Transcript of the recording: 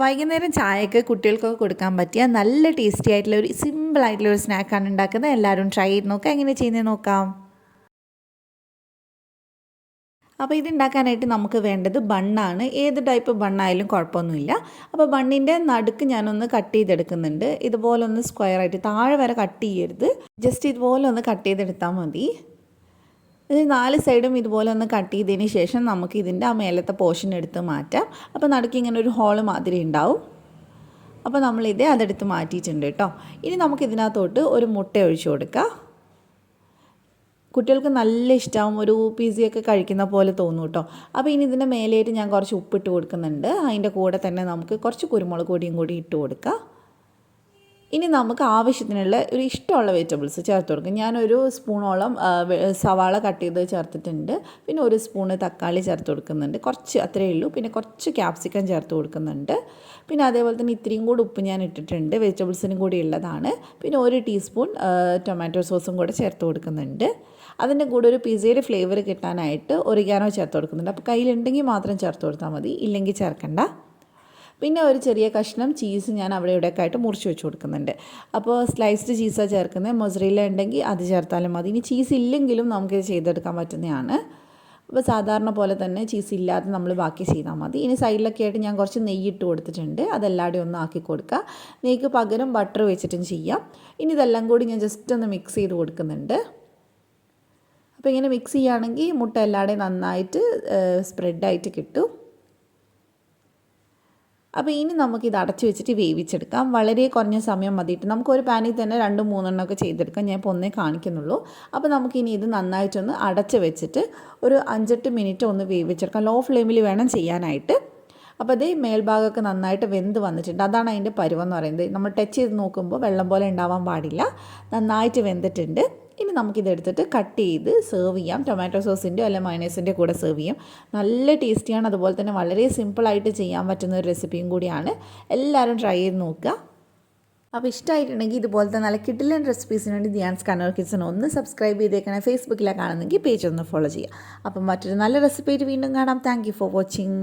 വൈകുന്നേരം ചായയൊക്കെ കുട്ടികൾക്കൊക്കെ കൊടുക്കാൻ പറ്റിയ നല്ല ടേസ്റ്റി ആയിട്ടുള്ള ഒരു സിമ്പിൾ ആയിട്ടുള്ള ഒരു സ്നാക്കാണ് ഉണ്ടാക്കുന്നത്. എല്ലാവരും ട്രൈ ചെയ്ത് നോക്കാം. എങ്ങനെ ചെയ്യുന്നത് നോക്കാം. അപ്പോൾ ഇതുണ്ടാക്കാനായിട്ട് നമുക്ക് വേണ്ടത് ബണ്ണാണ്. ഏത് ടൈപ്പ് ബണ്ണായാലും കുഴപ്പമൊന്നുമില്ല. അപ്പോൾ ബണ്ണിൻ്റെ നടുക്ക് ഞാനൊന്ന് കട്ട് ചെയ്തെടുക്കുന്നുണ്ട്. ഇതുപോലെ ഒന്ന് സ്ക്വയർ ആയിട്ട് താഴെ വരെ കട്ട് ചെയ്യരുത്, ജസ്റ്റ് ഇതുപോലെ ഒന്ന് കട്ട് ചെയ്തെടുത്താൽ മതി. ഇത് 4 സൈഡും ഇതുപോലെ ഒന്ന് കട്ട് ചെയ്തതിന് ശേഷം നമുക്ക് ഇതിൻ്റെ ആ മേലത്തെ പോർഷൻ എടുത്ത് മാറ്റാം. അപ്പോൾ നടുക്ക് ഇങ്ങനെ ഒരു ഹോള് മാതിരി ഉണ്ടാവും. അപ്പോൾ നമ്മളിത് അതെടുത്ത് മാറ്റിയിട്ടുണ്ട് കേട്ടോ. ഇനി നമുക്ക് ഇതിനകത്തോട്ട് ഒരു മുട്ട ഒഴിച്ചു കൊടുക്കാം. കുട്ടികൾക്ക് നല്ല ഇഷ്ടമാവും, ഒരു പിസയൊക്കെ കഴിക്കുന്ന പോലെ തോന്നും കേട്ടോ. അപ്പോൾ ഇനി ഇതിൻ്റെ മേലേറ്റ് ഞാൻ കുറച്ച് ഉപ്പിട്ട് കൊടുക്കുന്നുണ്ട്. അതിൻ്റെ കൂടെ തന്നെ നമുക്ക് കുറച്ച് കുരുമുളക് പൊടിയും കൂടി ഇട്ട് കൊടുക്കാം. ഇനി നമുക്ക് ആവശ്യത്തിനുള്ള ഒരു ഇഷ്ടമുള്ള വെജിറ്റബിൾസ് ചേർത്ത് കൊടുക്കും. ഞാനൊരു സ്പൂണോളം സവാള കട്ട് ചെയ്ത് ചേർത്തിട്ടുണ്ട്. പിന്നെ ഒരു സ്പൂണ് തക്കാളി ചേർത്ത് കൊടുക്കുന്നുണ്ട്, കുറച്ച് അത്രയേ ഉള്ളൂ. പിന്നെ കുറച്ച് ക്യാപ്സിക്കം ചേർത്ത് കൊടുക്കുന്നുണ്ട്. പിന്നെ അതേപോലെ തന്നെ ഇത്രയും കൂടി ഉപ്പ് ഞാൻ ഇട്ടിട്ടുണ്ട്, വെജിറ്റബിൾസിനും കൂടി ഉള്ളതാണ്. പിന്നെ 1 ടീസ്പൂൺ ടൊമാറ്റോ സോസും കൂടെ ചേർത്ത് കൊടുക്കുന്നുണ്ട്. അതിൻ്റെ കൂടെ ഒരു പിസയുടെ ഫ്ലേവർ കിട്ടാനായിട്ട് ഒറിഗാനോ ചേർത്ത് കൊടുക്കുന്നുണ്ട്. അപ്പോൾ കയ്യിലുണ്ടെങ്കിൽ മാത്രം ചേർത്ത് കൊടുത്താൽ മതി, ഇല്ലെങ്കിൽ ചേർക്കണ്ട. പിന്നെ ഒരു ചെറിയ കഷ്ണം ചീസ് ഞാൻ അവിടെ ഇവിടെയൊക്കെ ആയിട്ട് മുറിച്ച് വെച്ച് കൊടുക്കുന്നുണ്ട്. അപ്പോൾ സ്ലൈസ്ഡ് ചീസാണ് ചേർക്കുന്നത്. മൊസറല്ല ഉണ്ടെങ്കിൽ അത് ചേർത്താലും മതി. ഇനി ചീസ് ഇല്ലെങ്കിലും നമുക്കിത് ചെയ്തെടുക്കാൻ പറ്റുന്നതാണ്. അപ്പോൾ സാധാരണ പോലെ തന്നെ ചീസ് ഇല്ലാതെ നമ്മൾ ബാക്കി ചെയ്താൽ മതി. ഇനി സൈഡിലൊക്കെ ആയിട്ട് ഞാൻ കുറച്ച് നെയ്യ് ഇട്ട് കൊടുത്തിട്ടുണ്ട്. അതെല്ലാവരും ഒന്ന് ആക്കി കൊടുക്കുക. നെയ്ക്ക് പകരം ബട്ടർ വെച്ചിട്ടും ചെയ്യാം. ഇനി ഇതെല്ലാം കൂടി ഞാൻ ജസ്റ്റ് ഒന്ന് മിക്സ് ചെയ്ത് കൊടുക്കുന്നുണ്ട്. അപ്പോൾ ഇങ്ങനെ മിക്സ് ചെയ്യുകയാണെങ്കിൽ മുട്ട എല്ലാവരുടെയും നന്നായിട്ട് സ്പ്രെഡായിട്ട് കിട്ടും. അപ്പോൾ ഇനി നമുക്കിത് അടച്ച് വെച്ചിട്ട് വേവിച്ചെടുക്കാം. വളരെ കുറഞ്ഞ സമയം മതിയിട്ട് നമുക്കൊരു പാനിൽ തന്നെ 2-3 എണ്ണമൊക്കെ ചെയ്തെടുക്കാം. ഞാൻ ഇപ്പോൾ ഒന്നേ കാണിക്കുന്നുള്ളൂ. അപ്പോൾ നമുക്കിനി ഇത് നന്നായിട്ടൊന്ന് അടച്ച് വെച്ചിട്ട് ഒരു 5-8 മിനിറ്റ് ഒന്ന് വേവിച്ചെടുക്കാം. ലോ ഫ്ലെയിമിൽ വേണം ചെയ്യാനായിട്ട്. അപ്പോൾ അതേ മേൽഭാഗമൊക്കെ നന്നായിട്ട് വെന്ത് വന്നിട്ടുണ്ട്. അതാണ് അതിൻ്റെ പരുവെന്ന് പറയുന്നത്. നമ്മൾ ടച്ച് ചെയ്ത് നോക്കുമ്പോൾ വെള്ളം പോലെ ഉണ്ടാവാൻ പാടില്ല. നന്നായിട്ട് വെന്തിട്ടുണ്ട്. ഇനി നമുക്കിതെടുത്തിട്ട് കട്ട് ചെയ്ത് സെർവ് ചെയ്യാം. ടൊമാറ്റോ സോസിൻ്റെയോ അല്ല മയോണൈസിൻ്റെ കൂടെ സെർവ് ചെയ്യാം. നല്ല ടേസ്റ്റിയാണ്. അതുപോലെ തന്നെ വളരെ സിമ്പിളായിട്ട് ചെയ്യാൻ പറ്റുന്ന ഒരു റെസിപ്പിയും കൂടിയാണ്. എല്ലാവരും ട്രൈ ചെയ്ത് നോക്കുക. അപ്പോൾ ഇഷ്ടമായിട്ടുണ്ടെങ്കിൽ ഇതുപോലത്തെ നല്ല കിടിലൻ റെസിപ്പീസിന് വേണ്ടി ധ്യാൻസ് കണ്ണൂർ കിച്ചൺ ഒന്ന് സബ്സ്ക്രൈബ് ചെയ്തേക്കണേ. ഫേസ്ബുക്കിലാണ് കാണുന്നെങ്കിൽ പേജ് ഒന്ന് ഫോളോ ചെയ്യുക. അപ്പം മറ്റൊരു നല്ല റെസിപ്പി ആയിട്ട് വീണ്ടും കാണാം. Thank you for watching.